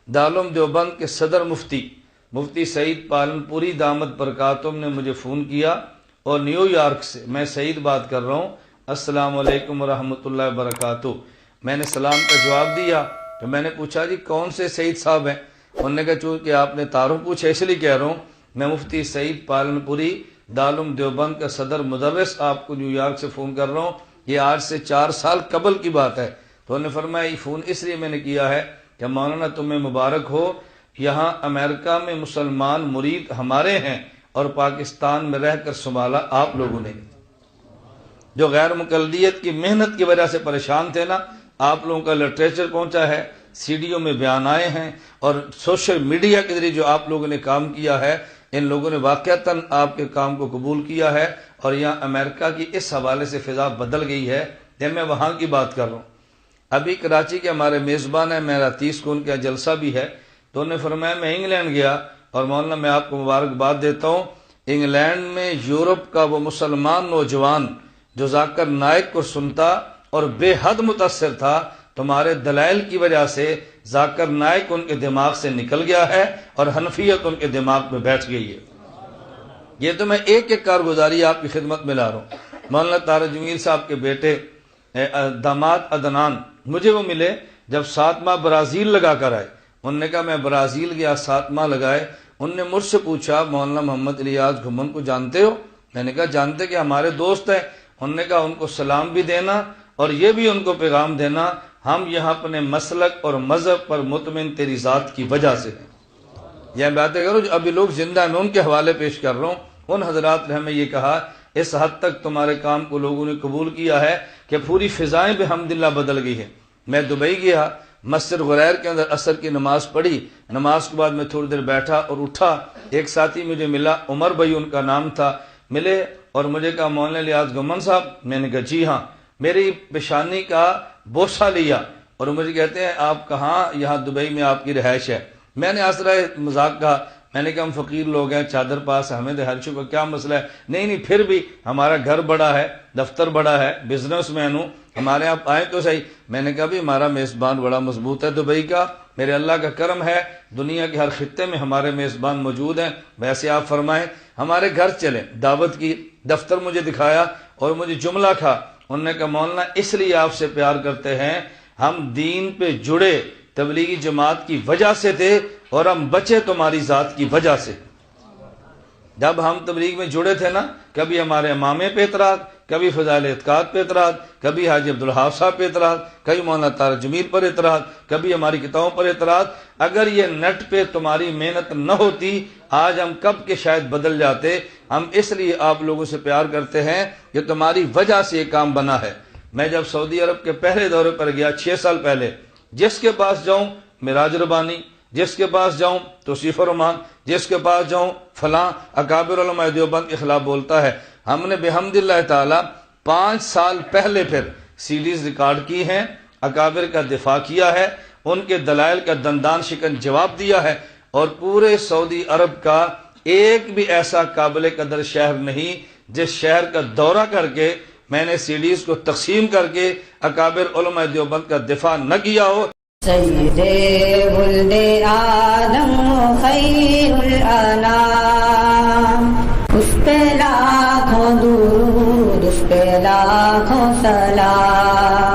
دارالعلوم دیوبند کے صدر مفتی سعید پالنپوری دامت برکاتہم نے مجھے فون کیا اور نیو یارک سے. میں سعید بات کر رہا ہوں، السلام علیکم ورحمۃ اللہ وبرکاتہ. میں نے سلام کا جواب دیا تو میں نے پوچھا جی کون سے سعید صاحب ہیں؟ انہوں نے کہا چونکہ آپ نے تعارف پوچھا اس لیے کہہ رہا ہوں، میں مفتی سعید پالنپوری دارالعلوم دیوبند کا صدر مدرس آپ کو نیو یارک سے فون کر رہا ہوں. یہ آج سے 4 سال قبل کی بات ہے. تو انہوں نے فرمایا یہ فون اس لیے میں نے کیا ہے کہ مولانا تمہیں مبارک ہو، یہاں امریکہ میں مسلمان مرید ہمارے ہیں اور پاکستان میں رہ کر سنبھالا آپ لوگوں نے. جو غیر مقلدیت کی محنت کی وجہ سے پریشان تھے نا، آپ لوگوں کا لٹریچر پہنچا ہے، سیڈیوں میں بیان آئے ہیں، اور سوشل میڈیا کے ذریعے جو آپ لوگوں نے کام کیا ہے، ان لوگوں نے واقعتاً آپ کے کام کو قبول کیا ہے. اور یہاں امریکہ کی اس حوالے سے فضا بدل گئی ہے کہ میں وہاں کی بات کر رہا ہوں. ابھی کراچی کے ہمارے میزبان ہیں، میرا 30 کو ان کا جلسہ بھی ہے، تو انہوں نے فرمایا میں انگلینڈ گیا، اور مولانا میں آپ کو مبارکباد دیتا ہوں، انگلینڈ میں یورپ کا وہ مسلمان نوجوان جو ذاکر نائک کو سنتا اور بے حد متاثر تھا، تمہارے دلائل کی وجہ سے ذاکر نائک ان کے دماغ سے نکل گیا ہے اور حنفیت ان کے دماغ میں بیٹھ گئی ہے. یہ تو میں ایک ایک کارگزاری آپ کی خدمت میں لا رہا ہوں. مولانا طارق جمیل صاحب کے بیٹے داماد عدنان مجھے وہ ملے جب 7 ماہ برازیل لگا کر آئے. انہوں نے کہا میں برازیل گیا 7 ماہ لگائے. انہوں نے مجھ سے پوچھا مولانا محمد الیاس گھمن کو جانتے ہو؟ میں نے کہا جانتے کہ ہمارے دوست ہیں. انہوں نے کہا ان کو سلام بھی دینا اور یہ بھی ان کو پیغام دینا، ہم یہاں اپنے مسلک اور مذہب پر مطمئن تیری ذات کی وجہ سے ہیں. یہ باتیں کرو جو ابھی لوگ زندہ ہیں، میں ان کے حوالے پیش کر رہا ہوں. ان حضرات نے ہمیں یہ کہا اس حد تک تمہارے کام کو لوگوں نے قبول کیا ہے کہ پوری فضائیں بحمدللہ بدل گئی ہیں. میں دبئی گیا، مسجد غریر کے اندر عصر کی نماز پڑھی، نماز کے بعد میں تھوڑی دیر بیٹھا اور اٹھا، ایک ساتھی مجھے ملا، عمر بھائی ان کا نام تھا، ملے اور مجھے کہا مولانا الیاس گھمن صاحب؟ میں نے کہا جی ہاں. میری پیشانی کا بوسہ لیا اور مجھے کہتے ہیں آپ کہاں؟ یہاں دبئی میں آپ کی رہائش ہے. میں نے آسرا مذاق کہا، میں نے کہا ہم فقیر لوگ ہیں، چادر پاس ہمیں دہرشوں کا کیا مسئلہ ہے؟ نہیں پھر بھی ہمارا گھر بڑا ہے، دفتر بڑا ہے، بزنس مین ہوں، ہمارے آپ آئے تو صحیح. میں نے کہا بھی ہمارا میزبان بڑا مضبوط ہے دبئی کا، میرے اللہ کا کرم ہے، دنیا کے ہر خطے میں ہمارے میزبان موجود ہیں، ویسے آپ فرمائیں ہمارے گھر چلیں. دعوت کی، دفتر مجھے دکھایا اور مجھے جملہ کھا. انہوں نے کہا مولانا اس لیے آپ سے پیار کرتے ہیں، ہم دین پہ جڑے تبلیغی جماعت کی وجہ سے تھے اور ہم بچے تمہاری ذات کی وجہ سے. جب ہم تبلیغ میں جڑے تھے نا، کبھی ہمارے امامے پہ اعتراض، کبھی فضائل اعتقاد پہ اعتراض، کبھی حاجی عبدالوہاب صاحب پہ اعتراض، کبھی مولانا طارق جمیل پر اعتراض، کبھی ہماری کتابوں پر اعتراض. اگر یہ نیٹ پہ تمہاری محنت نہ ہوتی آج ہم کب کے شاید بدل جاتے. ہم اس لیے آپ لوگوں سے پیار کرتے ہیں کہ تمہاری وجہ سے یہ کام بنا ہے. میں جب سعودی عرب کے پہلے دورے پر گیا 6 سال پہلے، جس کے پاس جاؤں معراج ربانی، جس کے پاس جاؤں توصیف الرحمان، جس کے پاس جاؤں فلاں اکابر علماء دیوبند کے خلاف بولتا ہے. ہم نے بحمدللہ تعالی 5 سال پہلے پھر سیڈیز ریکارڈ کی ہیں، اکابر کا دفاع کیا ہے، ان کے دلائل کا دندان شکن جواب دیا ہے. اور پورے سعودی عرب کا ایک بھی ایسا قابل قدر شہر نہیں جس شہر کا دورہ کر کے میں نے سیڈیز کو تقسیم کر کے اکابر علماء دیوبند کا دفاع نہ کیا ہو. سید ولد آدم خیر الانام، اس پہ لاکھوں درود، اس پہ لاکھوں سلام.